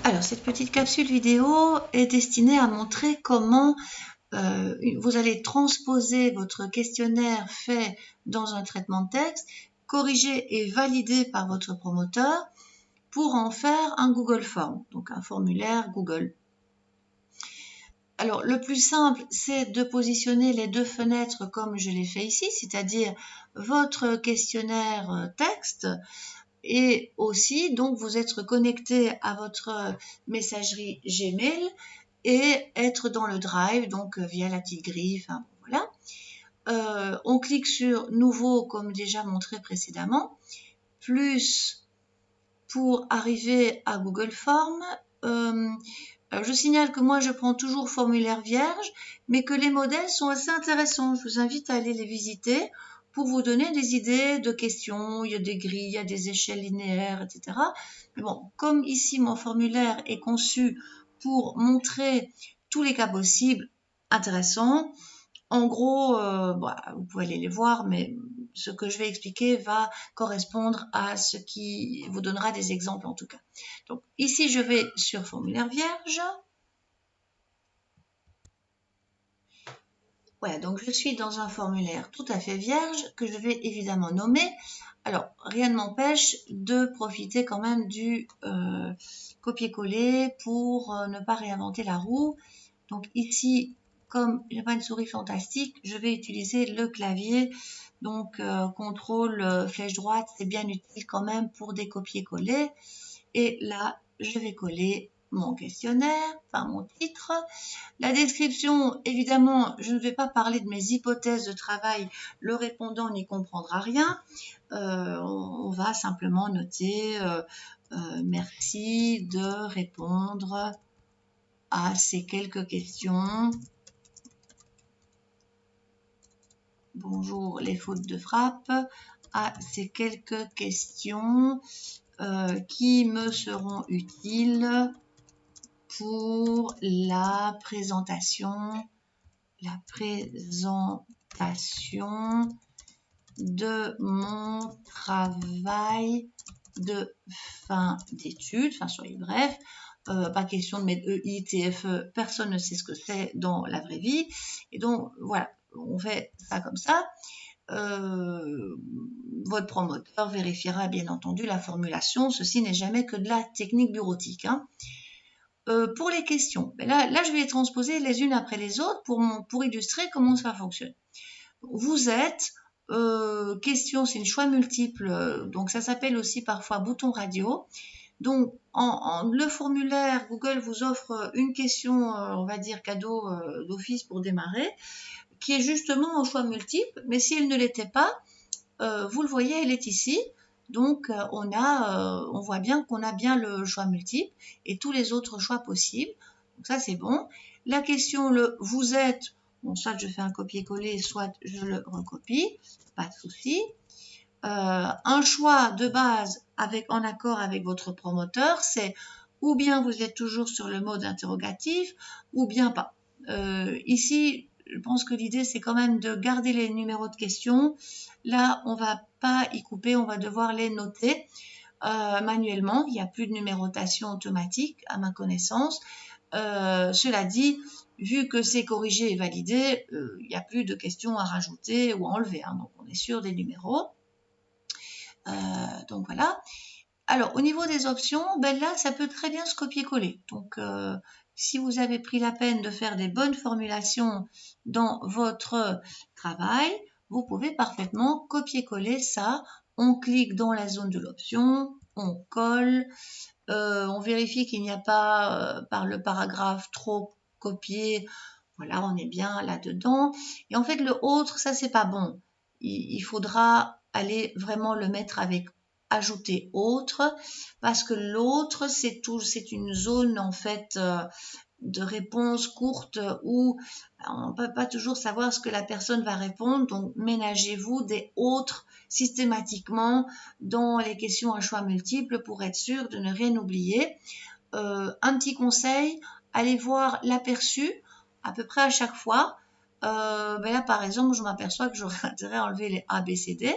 Alors, cette petite capsule vidéo est destinée à montrer comment vous allez transposer votre questionnaire fait dans un traitement de texte, corrigé et validé par votre promoteur pour en faire un Google Form, donc un formulaire Google. Alors, le plus simple, c'est de positionner les deux fenêtres comme je l'ai fait ici, c'est-à-dire votre questionnaire texte et aussi, donc, vous êtes connecté à votre messagerie Gmail et être dans le Drive, donc via la petite grille, enfin, voilà. On clique sur Nouveau, comme déjà montré précédemment, plus pour arriver à Google Form. Je signale que moi, je prends toujours formulaire vierge, mais que les modèles sont assez intéressants. Je vous invite à aller les visiter pour vous donner des idées de questions. Il y a des grilles, il y a des échelles linéaires, etc. Mais bon, comme ici, mon formulaire est conçu pour montrer tous les cas possibles intéressants, en gros, vous pouvez aller les voir, mais ce que je vais expliquer va correspondre à ce qui vous donnera des exemples en tout cas. Donc ici, je vais sur formulaire vierge. Voilà, donc je suis dans un formulaire tout à fait vierge que je vais évidemment nommer. Alors, rien ne m'empêche de profiter quand même du copier-coller pour ne pas réinventer la roue. Donc ici, comme je n'ai pas une souris fantastique, je vais utiliser le clavier. Donc contrôle flèche droite, c'est bien utile quand même pour des copier-coller. Et là, je vais coller mon questionnaire, enfin mon titre. La description, évidemment, je ne vais pas parler de mes hypothèses de travail, le répondant n'y comprendra rien. On va simplement noter merci de répondre à ces quelques questions. Bonjour les fautes de frappe, à ces quelques questions qui me seront utiles pour la présentation de mon travail de fin d'études, enfin soyez bref, pas question de mettre EI, TFE, personne ne sait ce que c'est dans la vraie vie, et donc voilà, on fait ça comme ça. Votre promoteur vérifiera bien entendu la formulation, ceci n'est jamais que de la technique bureautique, hein. Pour les questions, là je vais les transposer les unes après les autres pour illustrer comment ça fonctionne. Vous êtes, question, c'est une choix multiple, donc ça s'appelle aussi parfois bouton radio. Donc le formulaire, Google vous offre une question, on va dire cadeau d'office pour démarrer, qui est justement en choix multiple, mais si elle ne l'était pas, vous le voyez, elle est ici. Donc, on voit bien qu'on a bien le choix multiple et tous les autres choix possibles. Donc ça, c'est bon. La question, le vous êtes, bon, soit je fais un copier-coller, soit je le recopie, pas de souci. Un choix de base en accord avec votre promoteur, c'est ou bien vous êtes toujours sur le mode interrogatif, ou bien pas. Ici, je pense que l'idée, c'est quand même de garder les numéros de questions. Là, on ne va pas y couper, on va devoir les noter manuellement. Il n'y a plus de numérotation automatique, à ma connaissance. Cela dit, vu que c'est corrigé et validé, il n'y a plus de questions à rajouter ou à enlever, hein, donc on est sûr des numéros. Donc voilà. Alors, au niveau des options, là, ça peut très bien se copier-coller. Donc, si vous avez pris la peine de faire des bonnes formulations dans votre travail, vous pouvez parfaitement copier-coller ça. On clique dans la zone de l'option, on colle, on vérifie qu'il n'y a pas par le paragraphe trop copié. Voilà, on est bien là-dedans. Et en fait, le autre, ça, c'est pas bon. Il faudra aller vraiment le mettre avec ajouter autre, parce que l'autre, c'est une zone, en fait, de réponse courte où on ne peut pas toujours savoir ce que la personne va répondre. Donc, ménagez-vous des autres systématiquement dans les questions à choix multiples pour être sûr de ne rien oublier. Un petit conseil, allez voir l'aperçu à peu près à chaque fois. Là, par exemple, je m'aperçois que j'aurais intérêt à enlever les A, B, C, D.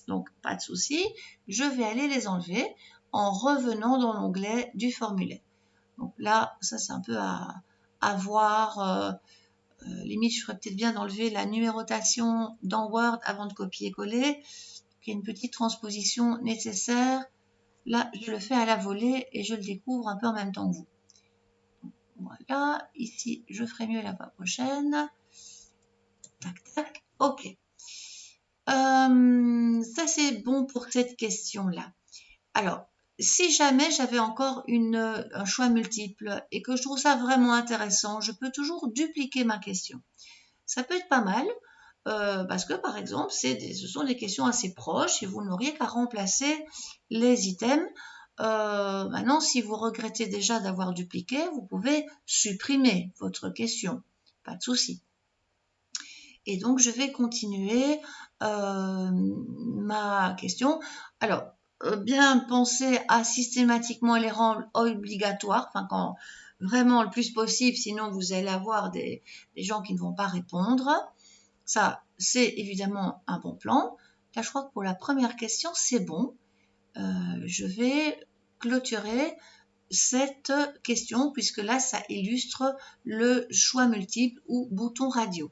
Donc, pas de souci. Je vais aller les enlever en revenant dans l'onglet du formulaire. Donc là, ça c'est un peu à voir. Limite, je ferais peut-être bien d'enlever la numérotation dans Word avant de copier-coller. Il y a une petite transposition nécessaire. Là, je le fais à la volée et je le découvre un peu en même temps que vous. Voilà, ici, je ferai mieux la fois prochaine. Tac, tac, ok. Ça, c'est bon pour cette question-là. Alors, si jamais j'avais encore un choix multiple et que je trouve ça vraiment intéressant, je peux toujours dupliquer ma question. Ça peut être pas mal parce que, par exemple, ce sont des questions assez proches et vous n'auriez qu'à remplacer les items. Maintenant, si vous regrettez déjà d'avoir dupliqué, vous pouvez supprimer votre question. Pas de souci. Et donc, je vais continuer ma question. Alors, bien penser à systématiquement les rendre obligatoires, enfin quand vraiment le plus possible, sinon vous allez avoir des gens qui ne vont pas répondre. Ça, c'est évidemment un bon plan. Là, je crois que pour la première question, c'est bon. Je vais clôturer cette question puisque là, ça illustre le choix multiple ou bouton radio.